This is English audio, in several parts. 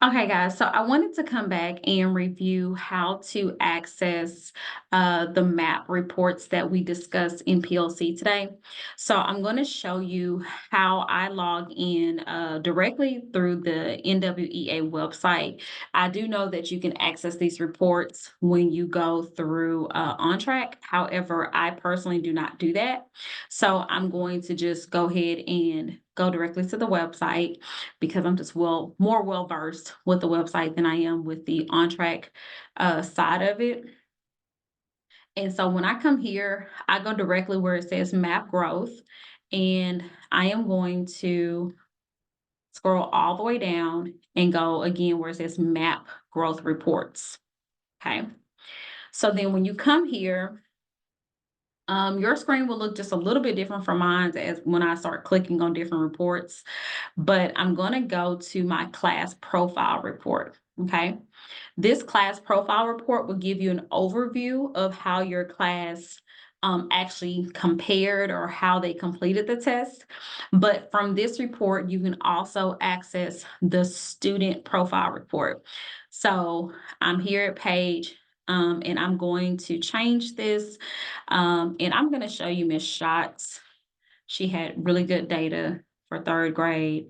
Okay, guys, so I wanted to come back and review how to access the map reports that we discussed in PLC today. So I'm going to show you how I log in directly through the NWEA website. I do know that you can access these reports when you go through OnTrack. However, I personally do not do that. So I'm going to just go ahead and go directly to the website because I'm just more well versed with the website than I am with the on track side of it. And so when I come here, I go directly where it says map growth, and I am going to scroll all the way down and go again where it says map growth reports. Okay. So then when you come here, your screen will look just a little bit different from mine as when I start clicking on different reports, but I'm going to go to my class profile report. Okay. This class profile report will give you an overview of how your class actually compared or how they completed the test. But from this report, you can also access the student profile report. So I'm here at page and I'm going to change this. And I'm going to show you Miss Schatz. She had really good data for third grade.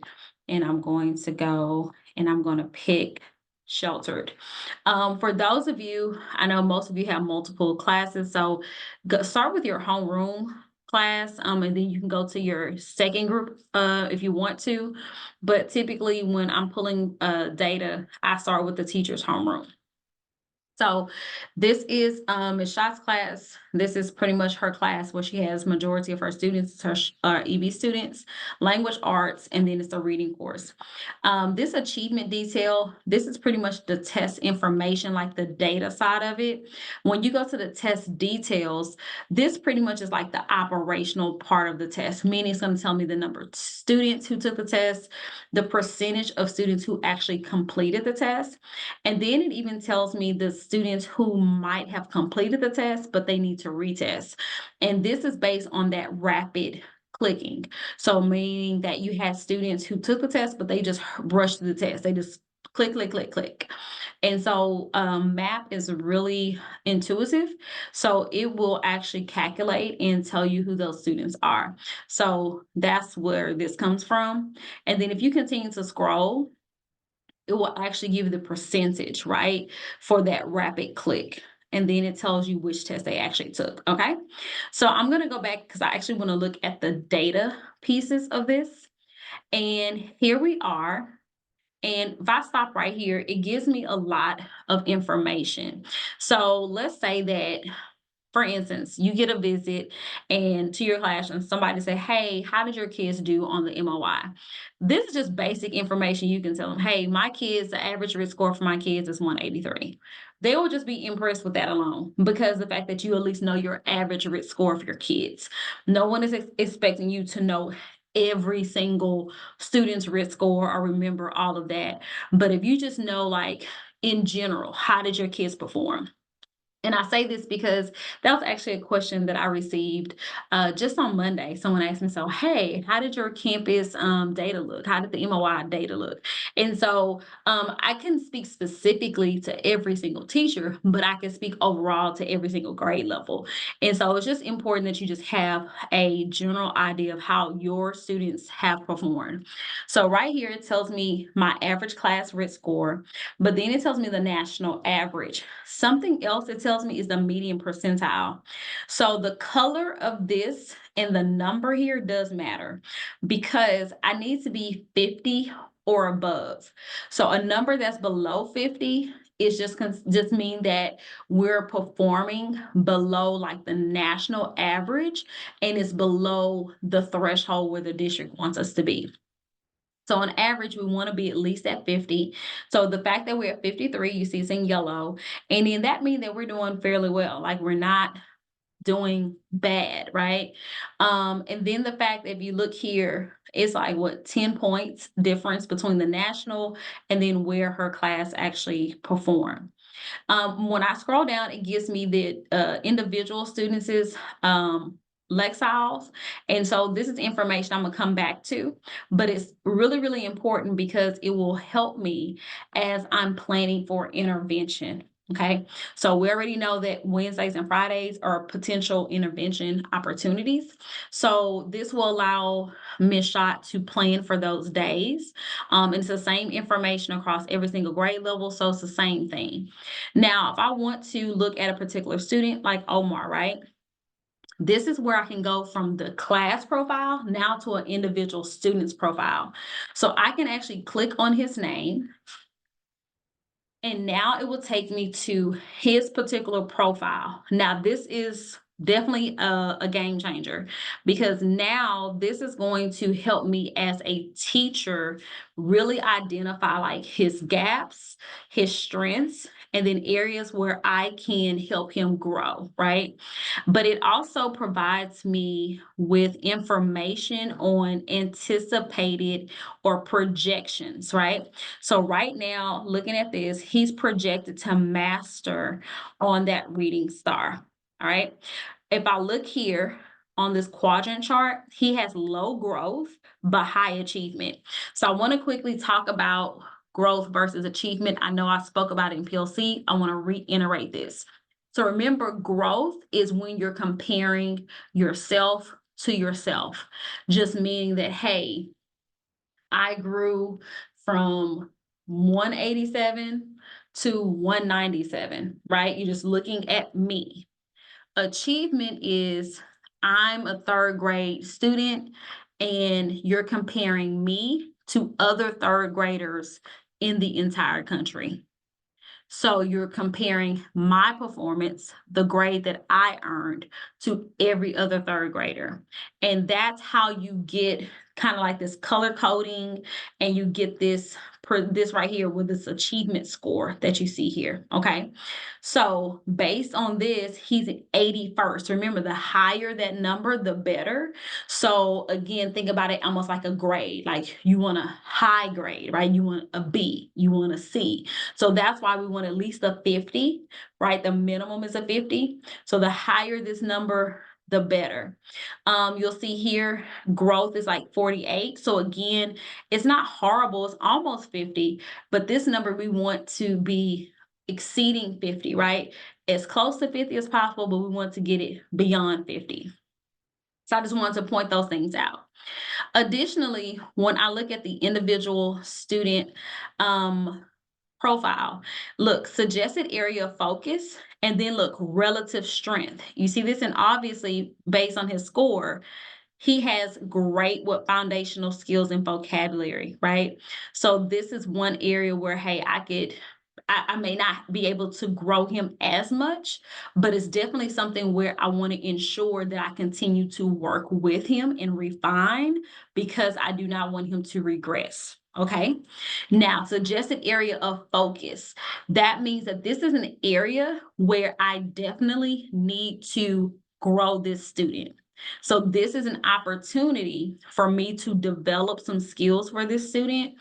And I'm going to go and I'm going to pick sheltered. For those of you, I know most of you have multiple classes. So start with your homeroom class, and then you can go to your second group if you want to. But typically when I'm pulling data, I start with the teacher's homeroom. So this is Ms. Schott's class. This is pretty much her class where she has majority of her students, her EB students, language arts, and then it's a reading course. This achievement detail, this is pretty much the test information, like the data side of it. When you go to the test details, this pretty much is like the operational part of the test, meaning it's going to tell me the number of students who took the test, the percentage of students who actually completed the test, and then it even tells me the students who might have completed the test, but they need to retest. And this is based on that rapid clicking. So meaning that you had students who took the test, but they just rushed the test. They just click, click, click, click. And so MAP is really intuitive. So it will actually calculate and tell you who those students are. So that's where this comes from. And then if you continue to scroll, it will actually give you the percentage, right, for that rapid click. And then it tells you which test they actually took. Okay. So I'm going to go back because I actually want to look at the data pieces of this. And here we are. And if I stop right here, it gives me a lot of information. So let's say that, for instance, you get a visit and to your class and somebody say, hey, how did your kids do on the MOI? This is just basic information. You can tell them, hey, my kids, the average risk score for my kids is 183. They will just be impressed with that alone because the fact that you at least know your average risk score for your kids. No one is expecting you to know every single student's risk score or remember all of that. But if you just know, like, in general, how did your kids perform? And I say this because that was actually a question that I received just on Monday. Someone asked me, so, hey, how did your campus data look? How did the MOI data look? And so I can speak specifically to every single teacher, but I can speak overall to every single grade level. And so it's just important that you just have a general idea of how your students have performed. So right here, it tells me my average class risk score, but then it tells me the national average. Something else it tells me is the median percentile. So the color of this and the number here does matter because I need to be 50 or above. So a number that's below 50 is just mean that we're performing below like the national average and it's below the threshold where the district wants us to be. So on average, we want to be at least at 50. So the fact that we're at 53, you see it's in yellow. And then that means that we're doing fairly well. Like we're not doing bad, right? And then the fact that if you look here, it's like what 10 points difference between the national and then where her class actually performed. When I scroll down, it gives me the individual students' Lexiles. And so this is information I'm gonna come back to, but it's really, really important because it will help me as I'm planning for intervention. Okay. So we already know that Wednesdays and Fridays are potential intervention opportunities. So this will allow Ms. Schott to plan for those days. And it's the same information across every single grade level. So it's the same thing. Now, if I want to look at a particular student like Omar, right? This is where I can go from the class profile now to an individual student's profile. So I can actually click on his name, and now it will take me to his particular profile. Now, this is definitely a game changer because now this is going to help me as a teacher really identify like his gaps, his strengths, and then areas where I can help him grow, right? But it also provides me with information on anticipated or projections, right? So right now, looking at this, he's projected to master on that reading star. All right. If I look here on this quadrant chart, he has low growth but high achievement. So I want to quickly talk about growth versus achievement. I know I spoke about it in PLC. I want to reiterate this. So remember, growth is when you're comparing yourself to yourself, just meaning that, hey, I grew from 187 to 197, right? You're just looking at me. Achievement is I'm a third grade student and you're comparing me to other third graders in the entire country. So you're comparing my performance, the grade that I earned, to every other third grader. And that's how you get kind of like this color coding, and you get this right here with this achievement score that you see here. Okay. So based on this, he's at 81st. Remember, the higher that number, the better. So again, think about it almost like a grade. Like you want a high grade, right? You want a B, you want a C. So that's why we want at least a 50, right? The minimum is a 50. So the higher this number, the better. You'll see here, growth is like 48. So again, it's not horrible. It's almost 50, but this number we want to be exceeding 50, right? As close to 50 as possible, but we want to get it beyond 50. So I just wanted to point those things out. Additionally, when I look at the individual student profile, look, suggested area of focus, and then look, relative strength. You see this, and obviously based on his score, he has great foundational skills and vocabulary, right? So this is one area where, hey, I may not be able to grow him as much, but it's definitely something where I want to ensure that I continue to work with him and refine because I do not want him to regress. Okay. Now, suggested area of focus. That means that this is an area where I definitely need to grow this student. So this is an opportunity for me to develop some skills for this student.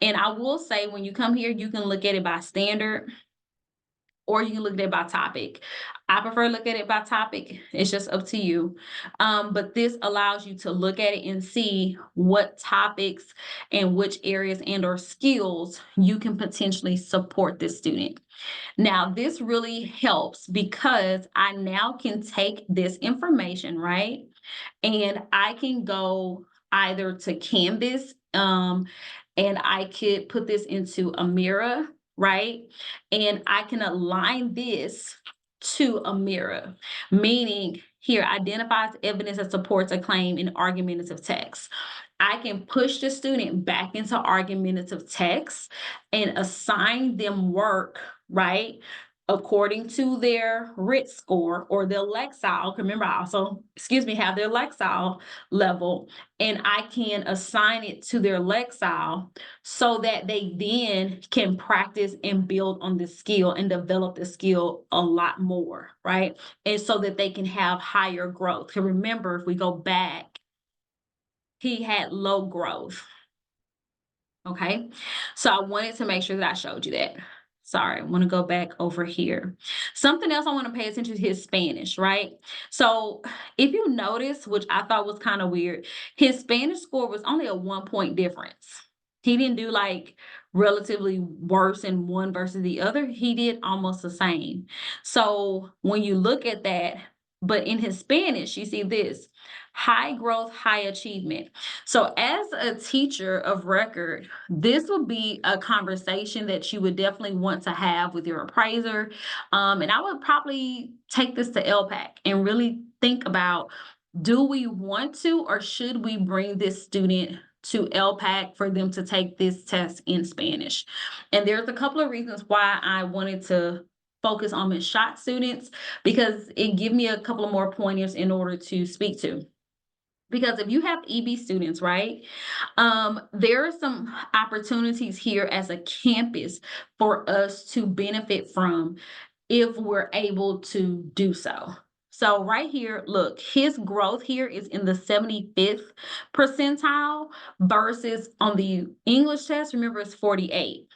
And I will say, when you come here, you can look at it by standard or you can look at it by topic. I prefer look at it by topic. It's just up to you. But this allows you to look at it and see what topics and which areas and or skills you can potentially support this student. Now, this really helps because I now can take this information, right? And I can go either to Canvas, and I could put this into a mirror, right? And I can align this to a mirror, meaning here identifies evidence that supports a claim in argumentative text. I can push the student back into argumentative text and assign them work, right? According to their RIT score or their Lexile. Remember, I also, have their Lexile level, and I can assign it to their Lexile so that they then can practice and build on the skill and develop the skill a lot more, right? And so that they can have higher growth. Because remember, if we go back, he had low growth. Okay, so I wanted to make sure that I showed you that. Sorry, I want to go back over here. Something else I want to pay attention to his Spanish, right? So if you notice, which I thought was kind of weird, his Spanish score was only a 1 point difference. He didn't do like relatively worse in one versus the other. He did almost the same. So when you look at that, but in his Spanish, you see this high growth, high achievement. So as a teacher of record, this would be a conversation that you would definitely want to have with your appraiser. And I would probably take this to LPAC and really think about, do we want to or should we bring this student to LPAC for them to take this test in Spanish? And there's a couple of reasons why I wanted to focus on Ms. Shot students, because it give me a couple of more pointers in order to speak to. Because if you have EB students, right, there are some opportunities here as a campus for us to benefit from if we're able to do so. So right here, look, his growth here is in the 75th percentile versus on the English test, remember it's 48.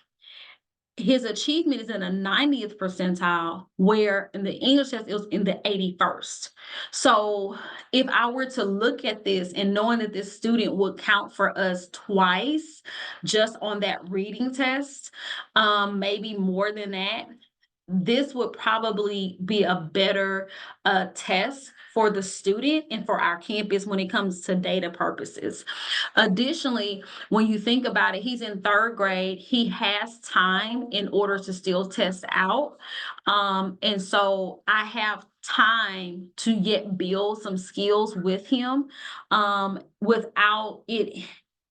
His achievement is in the 90th percentile, where in the English test, it was in the 81st. So if I were to look at this and knowing that this student would count for us twice just on that reading test, maybe more than that, this would probably be a better test for the student and for our campus when it comes to data purposes. Additionally, when you think about it, he's in 3rd grade. He has time in order to still test out. And so I have time to yet build some skills with him without it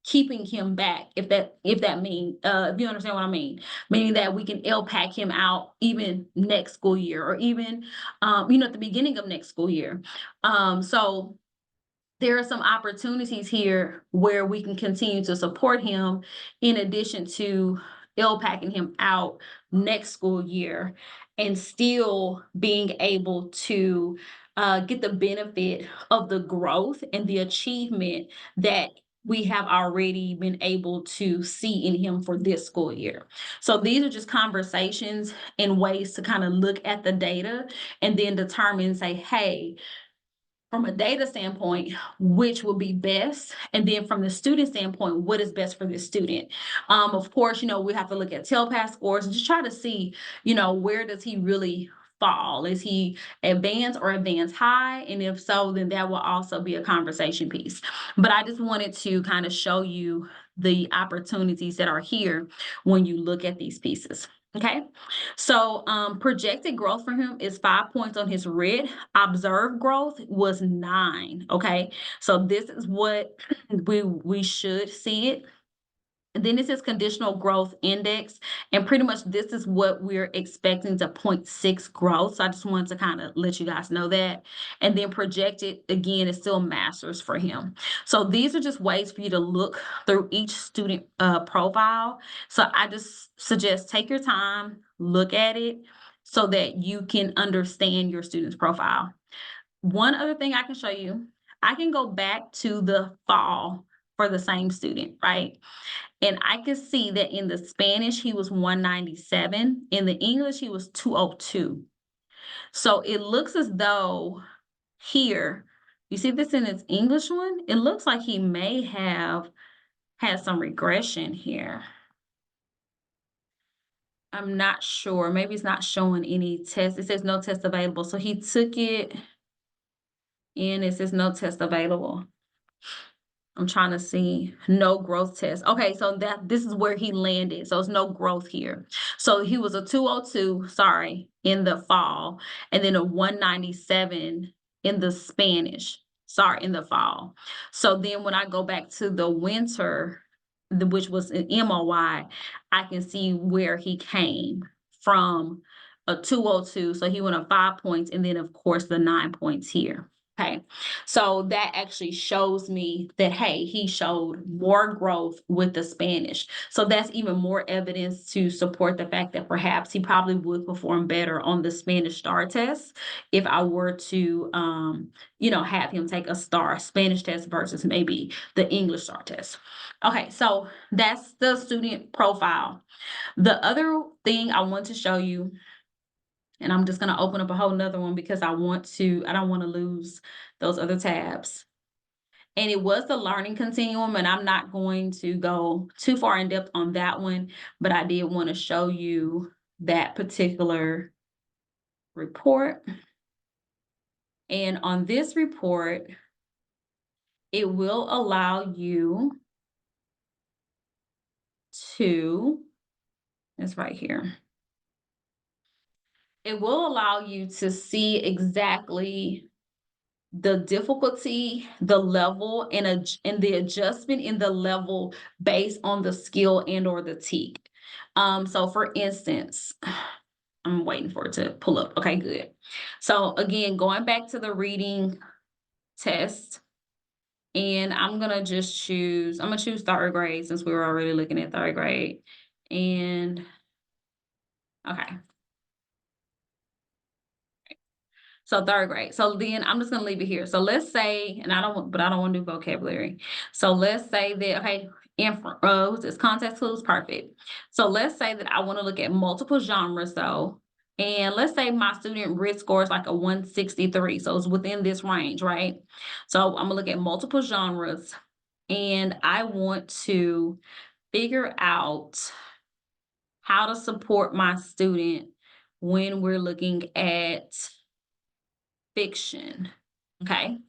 keeping him back, if that means, if you understand what I mean, meaning that we can LPAC him out even next school year, or even at the beginning of next school year. So there are some opportunities here where we can continue to support him in addition to LPACing him out next school year and still being able to get the benefit of the growth and the achievement that we have already been able to see in him for this school year. So these are just conversations and ways to kind of look at the data and then determine, say, hey, from a data standpoint, which will be best, and then from the student standpoint, what is best for this student. Of course, we have to look at TELPAS scores and just try to see, where does he really fall? Is he advanced or advanced high? And if so, then that will also be a conversation piece. But I just wanted to kind of show you the opportunities that are here when you look at these pieces. Okay, so projected growth for him is 5 points on his RIT. Observed growth was 9. Okay, so this is what we should see it. And then this is conditional growth index, and pretty much this is what we're expecting to 0.6 growth. So I just wanted to kind of let you guys know that. And then projected, again, is still masters for him. So these are just ways for you to look through each student profile. So I just suggest take your time, look at it so that you can understand your student's profile. One other thing I can show you, I can go back to the fall for the same student, right? And I could see that in the Spanish, he was 197. In the English, he was 202. So it looks as though here, you see this in his English one? It looks like he may have had some regression here. I'm not sure. Maybe it's not showing any test. It says no test available. So he took it and it says no test available. I'm trying to see no growth test. Okay, so this is where he landed. So it's no growth here. So he was a 202, sorry, in the fall, and then a 197 in the Spanish, sorry, in the fall. So then when I go back to the winter, which was an MOY, I can see where he came from, a 202. So he went up 5 points, and then of course the 9 points here. Okay, so that actually shows me that, hey, he showed more growth with the Spanish. So that's even more evidence to support the fact that perhaps he probably would perform better on the Spanish STAR test if I were to, have him take a STAR Spanish test versus maybe the English STAR test. Okay, so that's the student profile. The other thing I want to show you, and I'm just going to open up a whole nother one because I don't want to lose those other tabs. And it was the learning continuum, and I'm not going to go too far in depth on that one, but I did want to show you that particular report. And on this report, it will allow you it's right here. It will allow you to see exactly the difficulty, the level, and the adjustment in the level based on the skill and or the TEAC. So for instance, I'm waiting for it to pull up. Okay, good. So again, going back to the reading test, and I'm gonna choose 3rd grade since we were already looking at 3rd grade. And okay. So 3rd grade. So then I'm just gonna leave it here. So let's say, and I don't want to do vocabulary. So let's say that, okay, this context clues, perfect. So let's say that I want to look at multiple genres though. And let's say my student RIT score is like a 163. So it's within this range, right? So I'm gonna look at multiple genres, and I want to figure out how to support my student when we're looking at fiction. Okay.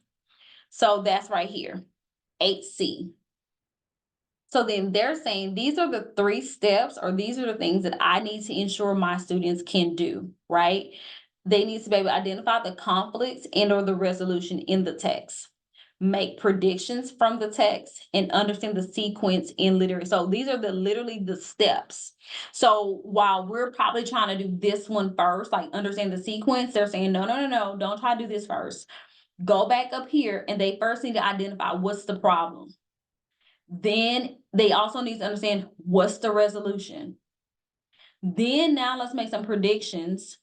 So that's right here, 8C. So then they're saying these are the 3 steps, or these are the things that I need to ensure my students can do, right? They need to be able to identify the conflicts and or the resolution in the text, make predictions from the text, and understand the sequence in literacy. So these are literally the steps. So while we're probably trying to do this one first, like understand the sequence, they're saying, no, don't try to do this first. Go back up here, and they first need to identify what's the problem. Then they also need to understand what's the resolution. Then now let's make some predictions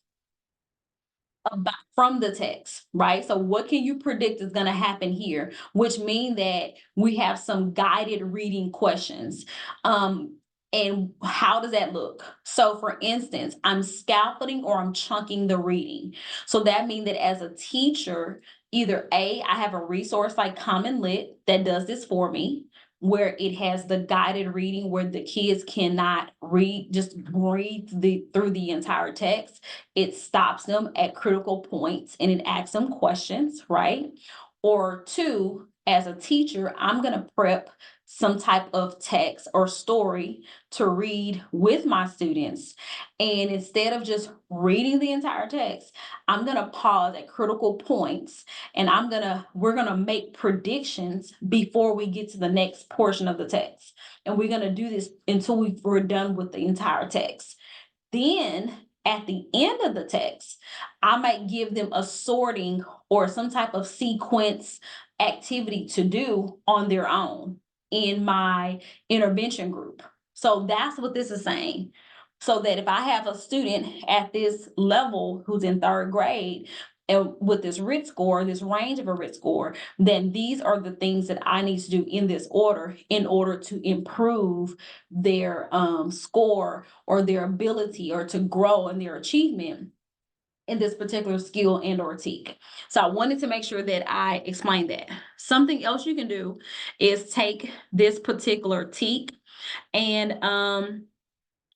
from the text, right? So what can you predict is going to happen here, which mean that we have some guided reading questions. And how does that look? So for instance, I'm scaffolding or I'm chunking the reading. So that means that as a teacher, either I have a resource like Common Lit that does this for me, where it has the guided reading where the kids cannot just read through the entire text. It stops them at critical points and it asks them questions, right? Or 2, as a teacher, I'm going to prep some type of text or story to read with my students. And instead of just reading the entire text, I'm going to pause at critical points, and we're going to make predictions before we get to the next portion of the text. And we're going to do this until we're done with the entire text. Then at the end of the text, I might give them a sorting or some type of sequence activity to do on their own in my intervention group. So that's what this is saying. So that if I have a student at this level who's in 3rd grade, and with this RIT score, this range of a RIT score, then these are the things that I need to do in this order in order to improve their score or their ability or to grow in their achievement in this particular skill and or TEAC. So I wanted to make sure that I explained that. Something else you can do is take this particular TEAC, and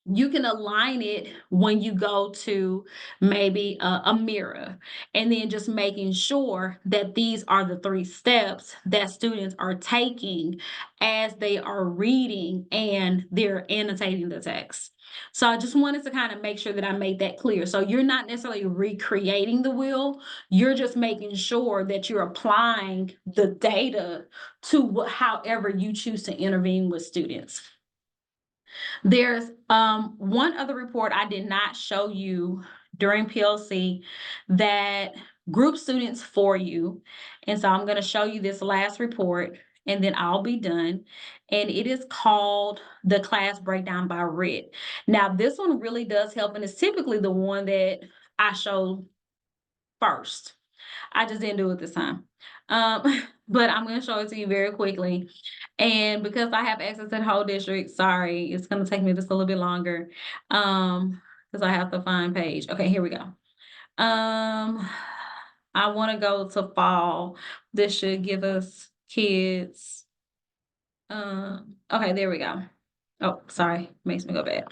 you can align it when you go to maybe a mirror, and then just making sure that these are the 3 steps that students are taking as they are reading and they're annotating the text. So I just wanted to kind of make sure that I made that clear. So you're not necessarily recreating the wheel, you're just making sure that you're applying the data to however you choose to intervene with students. There's one other report I did not show you during PLC that group students for you. And so I'm going to show you this last report and then I'll be done. And it is called the class breakdown by RIT. Now, this one really does help, and it's typically the one that I show first. I just didn't do it this time. But I'm going to show it to you very quickly. And because I have access to the whole district, sorry, it's going to take me just a little bit longer because I have to find page. Okay, here we go. I want to go to fall. This should give us kids. Okay, there we go. Oh, sorry, makes me go back.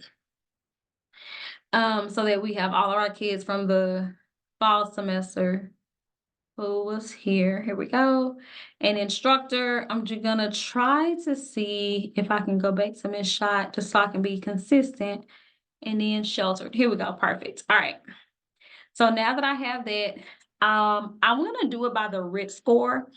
So that we have all of our kids from the fall semester who was here. Here we go. An instructor. I'm just gonna try to see if I can go back to Miss Shot just so I can be consistent. And then sheltered. Here we go. Perfect. All right. So now that I have that, I'm gonna do it by the RIT score,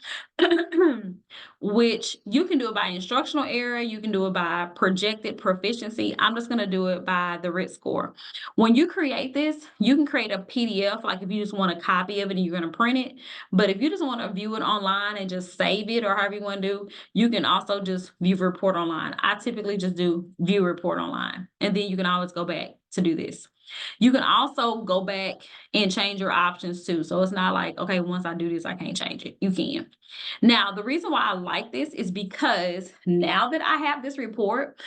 which you can do it by instructional area, you can do it by projected proficiency. I'm just gonna do it by the RIT score. When you create this, you can create a PDF, like if you just want a copy of it and you're gonna print it. But if you just want to view it online and just save it or however you want to do, you can also just view report online. I typically just do view report online, and then you can always go back to do this. You can also go back and change your options too. So it's not like, okay, once I do this, I can't change it. You can. Now, the reason why I like this is because now that I have this report,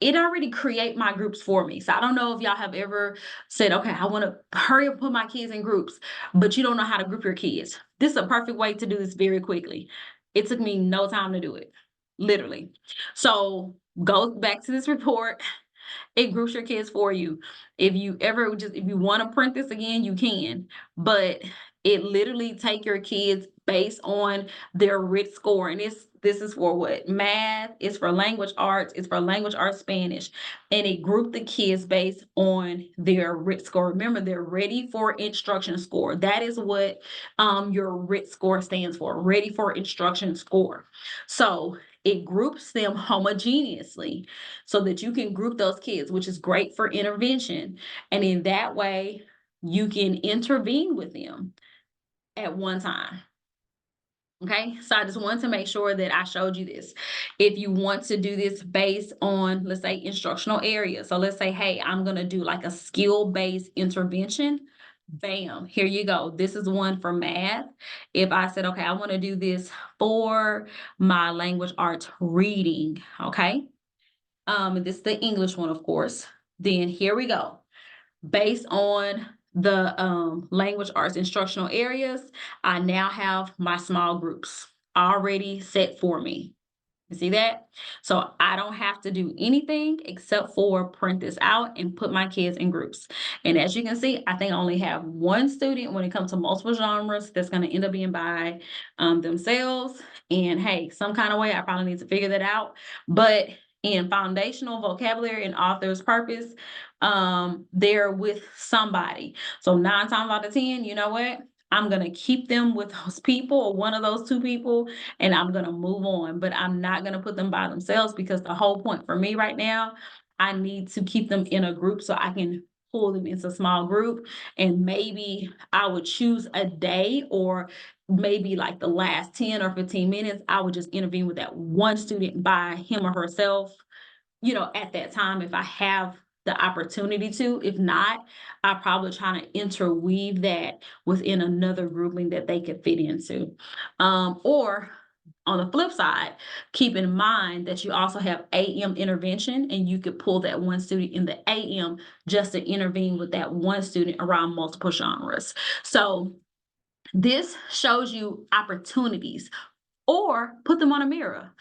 it already create my groups for me. So I don't know if y'all have ever said, okay, I want to hurry up, put my kids in groups, but you don't know how to group your kids. This is a perfect way to do this very quickly. It took me no time to do it, literally. So go back to this report. It groups your kids for you. If you want to print this again, you can, but it literally take your kids based on their RIT score. And this is for what? Math, it's for language arts, it's for language arts Spanish. And it grouped the kids based on their RIT score. Remember, they're ready for instruction score. That is what your RIT score stands for, ready for instruction score. So it groups them homogeneously so that you can group those kids, which is great for intervention. And in that way, you can intervene with them at one time. Okay, so I just wanted to make sure that I showed you this. If you want to do this based on, let's say, instructional areas. So let's say, hey, I'm going to do like a skill-based intervention. Bam, here you go. This is one for math. If I said, okay, I want to do this for my language arts reading, okay? This is the English one, of course. Then here we go. Based on the language arts instructional areas, I now have my small groups already set for me. You see that? So I don't have to do anything except for print this out and put my kids in groups. And as you can see, I think I only have one student when it comes to multiple genres that's going to end up being by themselves. And hey, some kind of way, I probably need to figure that out. But in foundational vocabulary and author's purpose, they're with somebody. So 9 times out of 10, you know what? I'm going to keep them with those people or one of those 2 people, and I'm going to move on. But I'm not going to put them by themselves because the whole point for me right now, I need to keep them in a group so I can pull them into a small group. And maybe I would choose a day or maybe like the last 10 or 15 minutes, I would just intervene with that one student by him or herself, at that time if I have the opportunity to. If not, I probably try to interweave that within another grouping that they could fit into. Or on the flip side, keep in mind that you also have AM intervention, and you could pull that one student in the AM just to intervene with that one student around multiple genres. So this shows you opportunities, or put them on a mirror.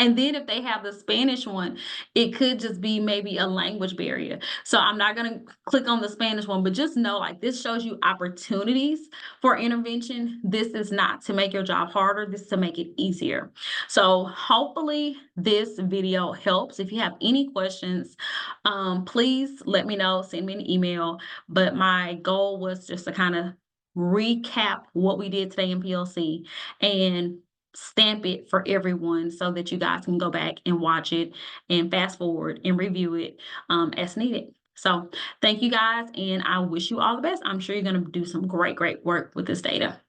And then if they have the Spanish one, it could just be maybe a language barrier. So I'm not going to click on the Spanish one, but just know like this shows you opportunities for intervention. This is not to make your job harder. This is to make it easier. So hopefully this video helps. If you have any questions, please let me know, send me an email. But my goal was just to kind of recap what we did today in PLC and stamp it for everyone so that you guys can go back and watch it and fast forward and review it as needed. So thank you guys, and I wish you all the best. I'm sure you're going to do some great, great work with this data.